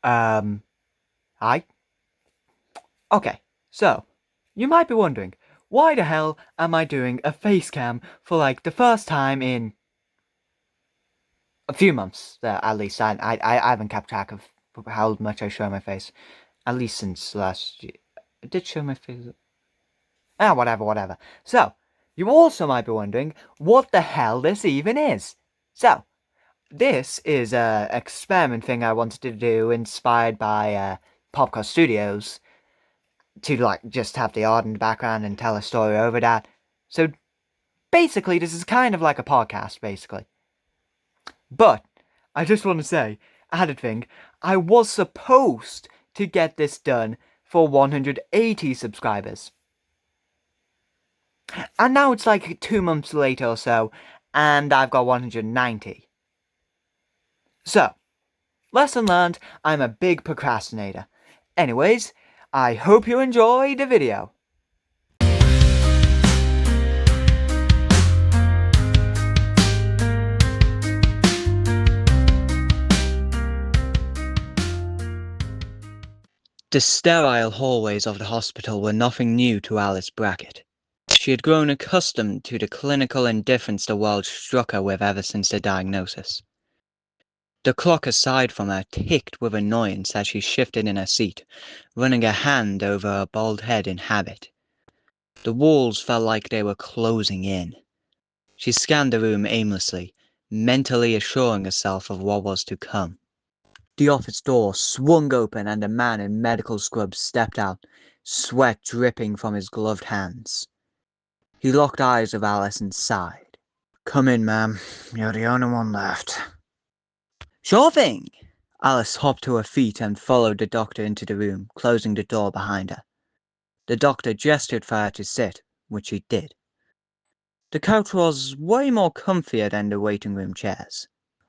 Hi. Okay, so, you might be wondering, why the hell am I doing a face cam for like the first time in a few months, at least. I haven't kept track of how much I show my face, at least since last year. I did show my face. Whatever. So, you also might be wondering what the hell this even is. So, this is a experiment thing I wanted to do, inspired by Popcorn Studios, to like just have the art in the background and tell a story over that. So basically, this is kind of like a podcast, basically. But I just want to say, added thing, I was supposed to get this done for 180 subscribers. And now it's like 2 months later or so, and I've got 190. So, lesson learned, I'm a big procrastinator. Anyways, I hope you enjoy the video. The sterile hallways of the hospital were nothing new to Alice Brackett. She had grown accustomed to the clinical indifference the world struck her with ever since the diagnosis. The clock aside from her ticked with annoyance as she shifted in her seat, running a hand over her bald head in habit. The walls felt like they were closing in. She scanned the room aimlessly, mentally assuring herself of what was to come. The office door swung open and a man in medical scrubs stepped out, sweat dripping from his gloved hands. He locked eyes with Alice and sighed. "Come in, ma'am. You're the only one left." "Sure thing." Alice hopped to her feet and followed the doctor into the room, closing the door behind her. The doctor gestured for her to sit, which she did. The couch was way more comfier than the waiting room chairs.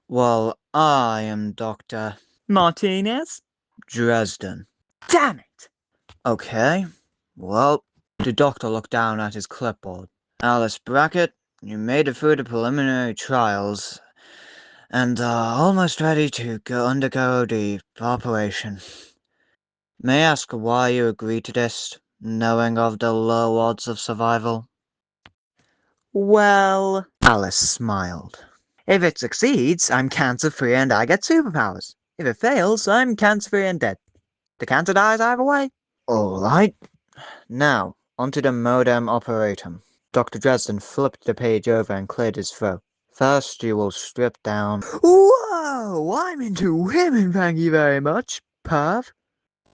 "Well, I am Dr. Martinez? Dresden." "Damn it!" "Okay, well," the doctor looked down at his clipboard. "Alice Brackett, you made it through the preliminary trials and are almost ready to undergo the operation. May I ask why you agreed to this, knowing of the low odds of survival?" "Well," Alice smiled. "If it succeeds, I'm cancer-free and I get superpowers. If it fails, I'm cancer-free and dead. The cancer dies either way." "All right. Now, onto the modem operatum." Dr. Dresden flipped the page over and cleared his throat. "First, you will strip down—" "Whoa! I'm into women, thank you very much, perv."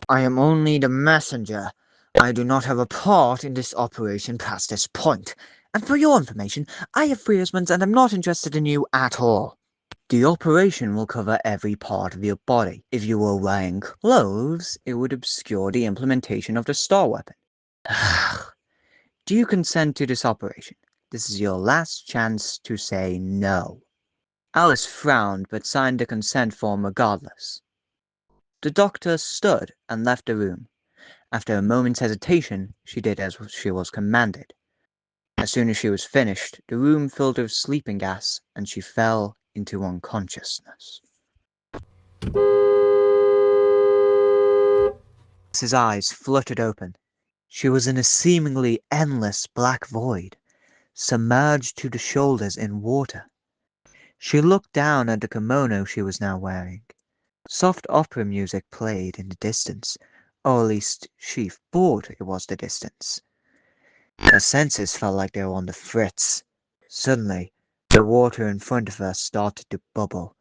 "I am only the messenger. I do not have a part in this operation past this point. And for your information, I have 3 husbands and I'm not interested in you at all. The operation will cover every part of your body. If you were wearing clothes, it would obscure the implementation of the star weapon. Do you consent to this operation? This is your last chance to say no." Alice frowned but signed the consent form regardless. The doctor stood and left the room. After a moment's hesitation, she did as she was commanded. As soon as she was finished, the room filled with sleeping gas, and she fell into unconsciousness. His eyes fluttered open. She was in a seemingly endless black void, submerged to the shoulders in water. She looked down at the kimono she was now wearing. Soft opera music played in the distance, or at least she thought it was the distance. Her senses felt like they were on the fritz. Suddenly, the water in front of her started to bubble.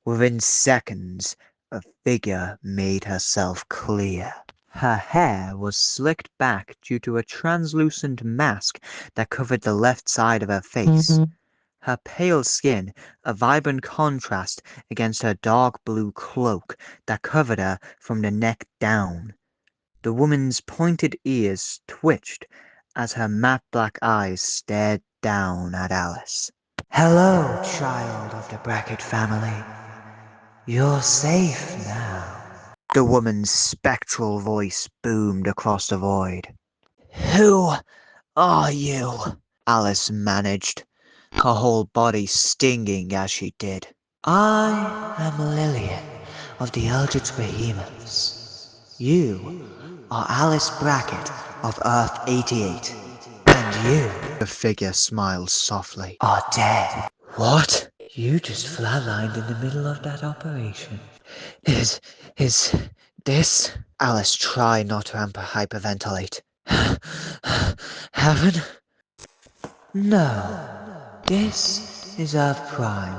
Within seconds, a figure made herself clear. Her hair was slicked back due to a translucent mask that covered the left side of her face. Her pale skin, a vibrant contrast against her dark blue cloak that covered her from the neck down. The woman's pointed ears twitched as her matte black eyes stared down at Alice. "Hello, child of the Brackett family. You're safe now." The woman's spectral voice boomed across the void. "Who are you?" Alice managed, her whole body stinging as she did. "I am Lillian of the Eldritch Behemoths. You are Alice Brackett of Earth 88, and you, The figure smiled softly. are dead. What? You just flatlined in the middle of that operation. Is this? Alice tried not to hyperventilate. Heaven? No, this is Earth Prime.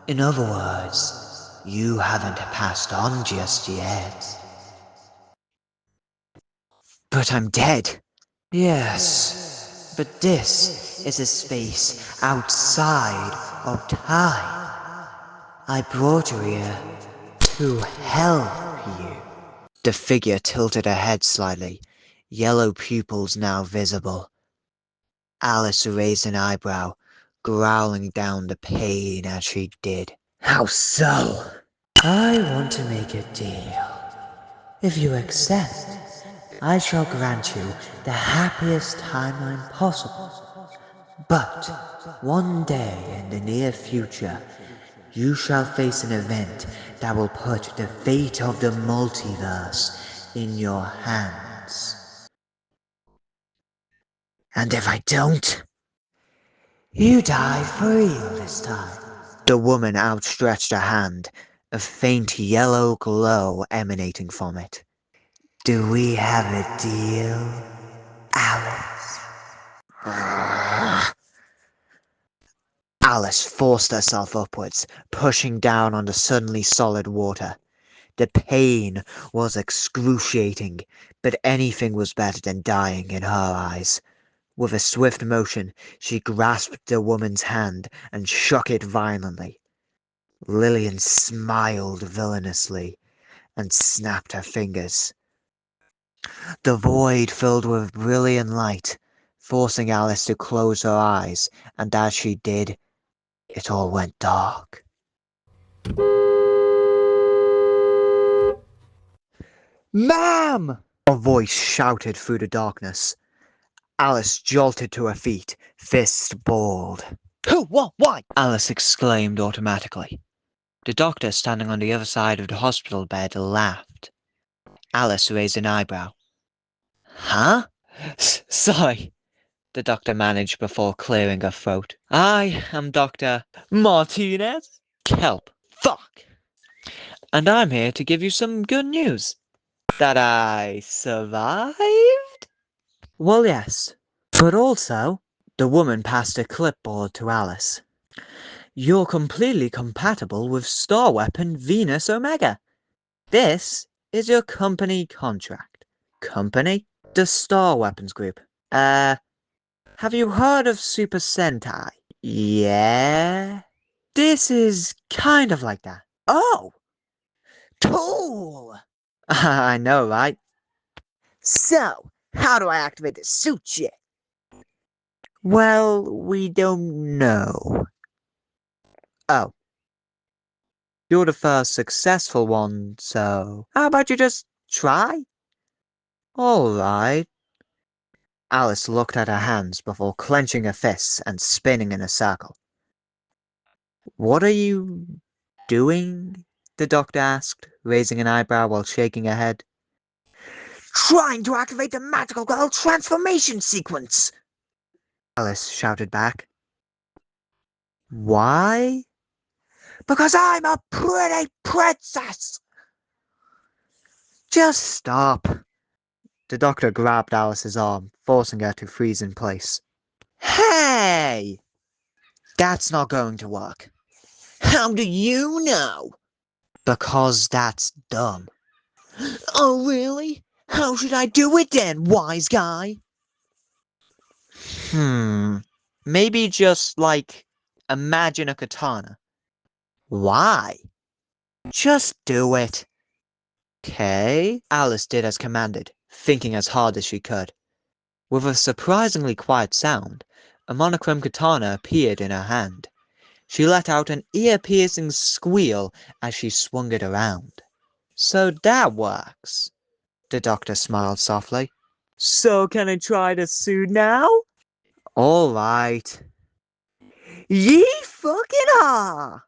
In other words, you haven't passed on just yet. But I'm dead. Yes, but this is a space outside of time. I brought you here to help you. The figure tilted her head slightly, yellow pupils now visible. Alice raised an eyebrow, growling down the pain as she did. How so? I want to make a deal. If you accept, I shall grant you the happiest timeline possible. But one day in the near future, you shall face an event that will put the fate of the multiverse in your hands. And if I don't? You die for real this time. The woman outstretched her hand, a faint yellow glow emanating from it. Do we have a deal, Alice? Alice forced herself upwards, pushing down on the suddenly solid water. The pain was excruciating, but anything was better than dying in her eyes. With a swift motion, she grasped the woman's hand and shook it violently. Lillian smiled villainously and snapped her fingers. The void filled with brilliant light, forcing Alice to close her eyes, and as she did, it all went dark. Ma'am! A voice shouted through the darkness. Alice jolted to her feet, fists balled. Who? What? Why? Alice exclaimed automatically. The doctor standing on the other side of the hospital bed laughed. Alice raised an eyebrow. Huh? Sorry, the doctor managed before clearing her throat. I am Dr. Martinez? Kelp. Fuck! And I'm here to give you some good news. That I survived? Well, yes. But also, the woman passed a clipboard to Alice. You're completely compatible with Starweapon Venus Omega. This is your company contract. Company? The Starweapons Group. Have you heard of Super Sentai? Yeah? This is kind of like that. Oh! Cool! I know, right? So, how do I activate the suit shit? Well, we don't know. Oh. You're the first successful one, so how about you just try? Alright. Alice looked at her hands before clenching her fists and spinning in a circle. What are you doing? The doctor asked, raising an eyebrow while shaking her head. Trying to activate the magical girl transformation sequence! Alice shouted back. Why? Because I'm a pretty princess! Just stop. The doctor grabbed Alice's arm, forcing her to freeze in place. Hey! That's not going to work. How do you know? Because that's dumb. Oh, really? How should I do it then, wise guy? Maybe just, imagine a katana. Why? Just do it. Okay. Alice did as commanded, thinking as hard as she could. With a surprisingly quiet sound, a monochrome katana appeared in her hand. She let out an ear-piercing squeal as she swung it around. So that works. The doctor smiled softly. So can I try the suit now? All right. Ye fucking ha!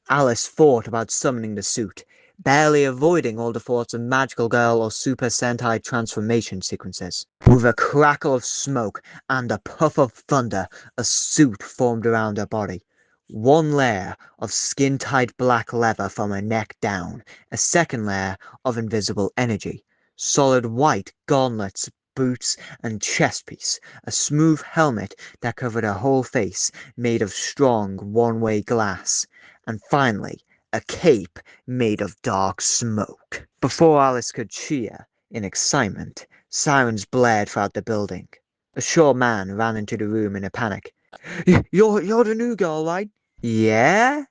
Alice thought about summoning the suit, barely avoiding all the thoughts of magical girl or Super Sentai transformation sequences. With a crackle of smoke and a puff of thunder, a suit formed around her body. One layer of skin-tight black leather from her neck down, a second layer of invisible energy, solid white gauntlets, boots, and chest piece, a smooth helmet that covered her whole face, made of strong one-way glass, and finally, a cape made of dark smoke. Before Alice could cheer in excitement, sirens blared throughout the building. A short man ran into the room in a panic. You're the new girl, right? Yeah?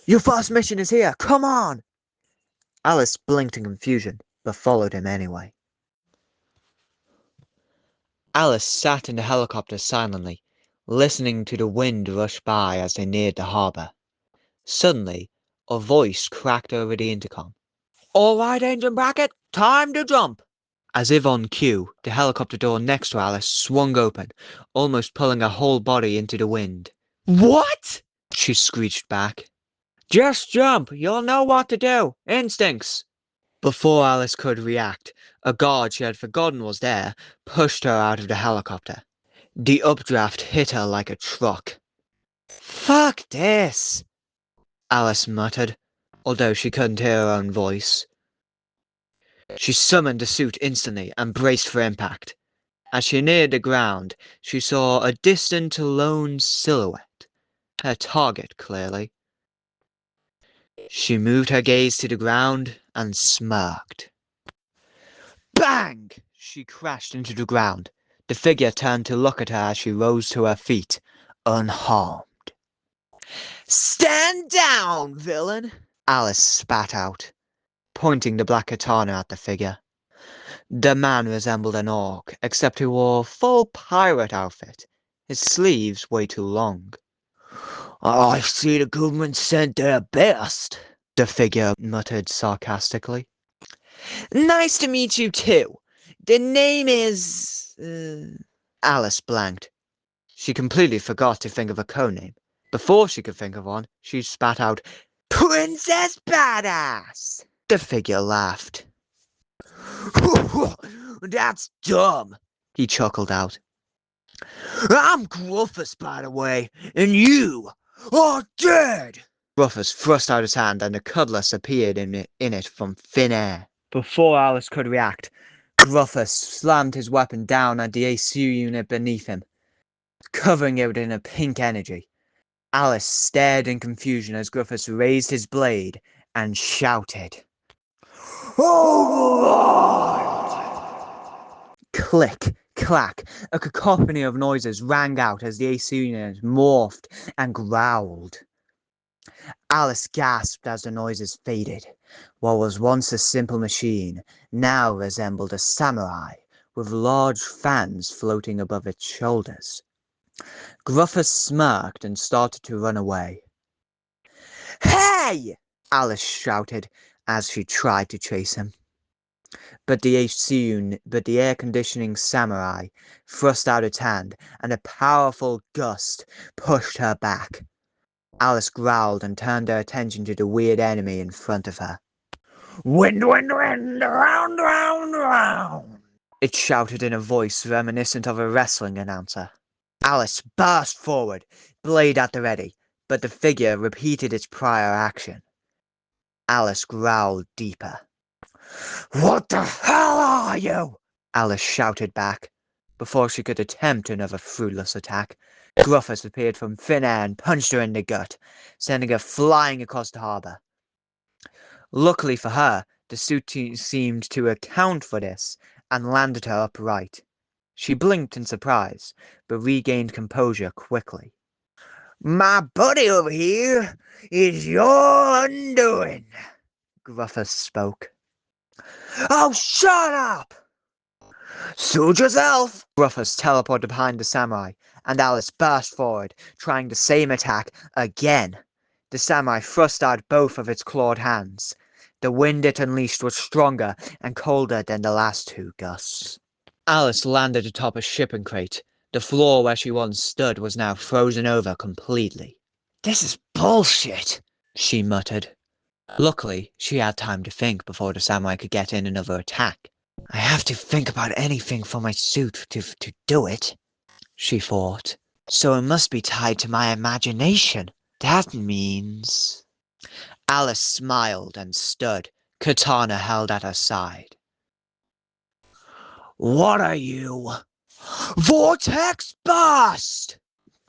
Your first mission is here, come on! Alice blinked in confusion, but followed him anyway. Alice sat in the helicopter silently, listening to the wind rush by as they neared the harbour. Suddenly, a voice cracked over the intercom. All right, engine bracket, time to jump! As if on cue, the helicopter door next to Alice swung open, almost pulling her whole body into the wind. What? She screeched back. Just jump, you'll know what to do. Instincts. Before Alice could react, a guard she had forgotten was there pushed her out of the helicopter. The updraft hit her like a truck. Fuck this, Alice muttered, although she couldn't hear her own voice. She summoned the suit instantly and braced for impact. As she neared the ground, she saw a distant lone silhouette. Her target, clearly. She moved her gaze to the ground and smirked. Bang! She crashed into the ground. The figure turned to look at her as she rose to her feet, unharmed. Stand down, villain! Alice spat out, pointing the black katana at the figure. The man resembled an orc, except he wore a full pirate outfit, his sleeves way too long. I see the government sent their best, the figure muttered sarcastically. Nice to meet you too. The name is... Alice blanked. She completely forgot to think of a codename. Before she could think of one, she spat out, Princess Badass! The figure laughed. That's dumb, he chuckled out. I'm Gruffus, by the way, and you are dead! Gruffus thrust out his hand and a cutlass appeared in it from thin air. Before Alice could react, Gruffus slammed his weapon down at the AC unit beneath him, covering it in a pink energy. Alice stared in confusion as Gruffus raised his blade and shouted, Override! Click, clack, a cacophony of noises rang out as the AC unit morphed and growled. Alice gasped as the noises faded. What was once a simple machine now resembled a samurai with large fans floating above its shoulders. Gruffus smirked and started to run away. Hey! Alice shouted as she tried to chase him. But the air-conditioning samurai thrust out its hand, and a powerful gust pushed her back. Alice growled and turned her attention to the weird enemy in front of her. Wind, wind, wind, round, round, round! It shouted in a voice reminiscent of a wrestling announcer. Alice burst forward, blade at the ready, but the figure repeated its prior action. Alice growled deeper. What the hell are you? Alice shouted back. Before she could attempt another fruitless attack, Gruffus appeared from thin air and punched her in the gut, sending her flying across the harbour. Luckily for her, the suit seemed to account for this and landed her upright. She blinked in surprise, but regained composure quickly. My buddy over here is your undoing, Gruffus spoke. Oh, shut up! Suit yourself! Gruffus teleported behind the samurai, and Alice burst forward, trying the same attack again. The samurai thrust out both of its clawed hands. The wind it unleashed was stronger and colder than the last two gusts. Alice landed atop a shipping crate. The floor where she once stood was now frozen over completely. This is bullshit, she muttered. Luckily, she had time to think before the samurai could get in another attack. I have to think about anything for my suit to do it, she thought. So it must be tied to my imagination. That means... Alice smiled and stood, katana held at her side. What are you? Vortex Burst!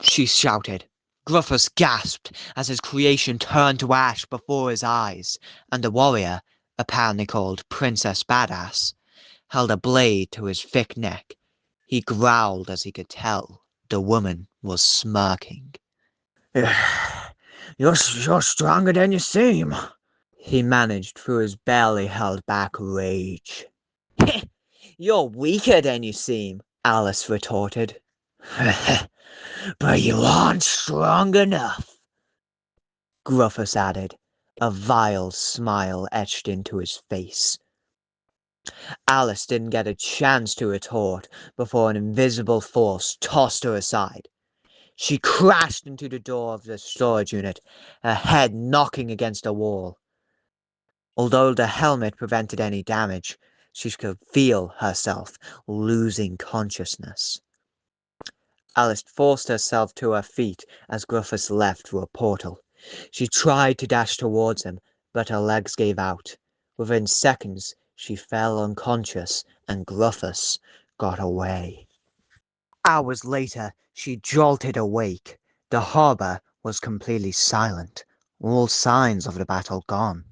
She shouted. Gruffus gasped as his creation turned to ash before his eyes, and the warrior, apparently called Princess Badass, held a blade to his thick neck. He growled as he could tell the woman was smirking. You're stronger than you seem, he managed through his barely held back rage. You're weaker than you seem, Alice retorted. But you aren't strong enough, Gruffus added, a vile smile etched into his face. Alice didn't get a chance to retort before an invisible force tossed her aside. She crashed into the door of the storage unit, her head knocking against a wall. Although the helmet prevented any damage, she could feel herself losing consciousness. Alice forced herself to her feet as Gruffus left through a portal. She tried to dash towards him, but her legs gave out. Within seconds, she fell unconscious, and Gruffus got away. Hours later, she jolted awake. The harbour was completely silent, all signs of the battle gone.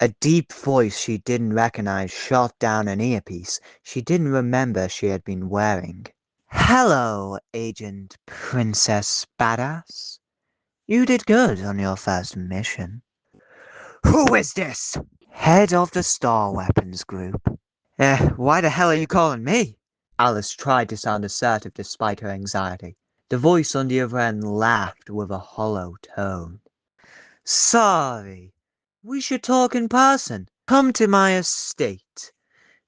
A deep voice she didn't recognize shot down an earpiece she didn't remember she had been wearing. Hello, Agent Princess Badass. You did good on your first mission. Who is this? Head of the Starweapons group. Why the hell are you calling me? Alice tried to sound assertive despite her anxiety. The voice on the other end laughed with a hollow tone. Sorry. We should talk in person. Come to my estate.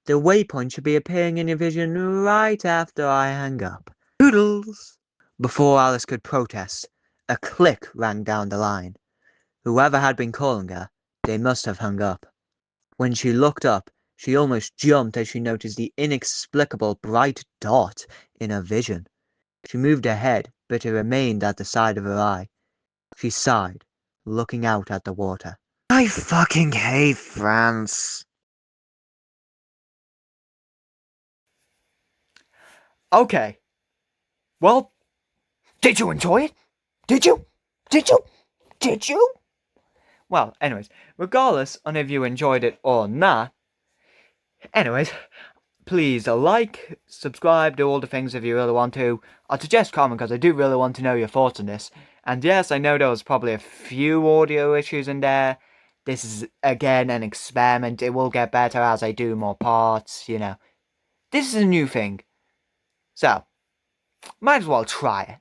The waypoint should be appearing in your vision right after I hang up. Toodles! Before Alice could protest, a click rang down the line. Whoever had been calling her, they must have hung up. When she looked up, she almost jumped as she noticed the inexplicable bright dot in her vision. She moved her head, but it remained at the side of her eye. She sighed, looking out at the water. I fucking hate France. Okay. Well, did you enjoy it? Did you? Did you? Did you? Well, anyways, regardless on if you enjoyed it or not, anyways, please like, subscribe, do all the things if you really want to. I'd suggest comment because I do really want to know your thoughts on this. And yes, I know there was probably a few audio issues in there. This is, again, an experiment. It will get better as I do more parts, you know. This is a new thing. So, might as well try it.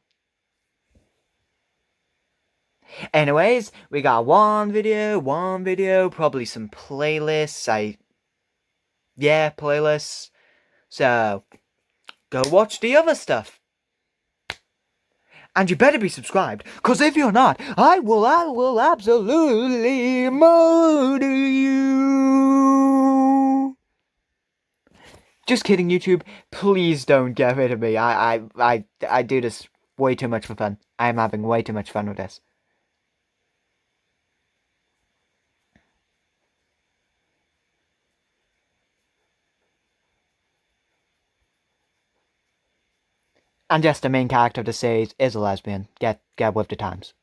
Anyways, we got one video, probably some playlists. Yeah, playlists. So, go watch the other stuff. And you better be subscribed, because if you're not, I will absolutely murder you. Just kidding, YouTube. Please don't get rid of me. I do this way too much for fun. I am having way too much fun with this. And yes, the main character of the series is a lesbian. Get with the times.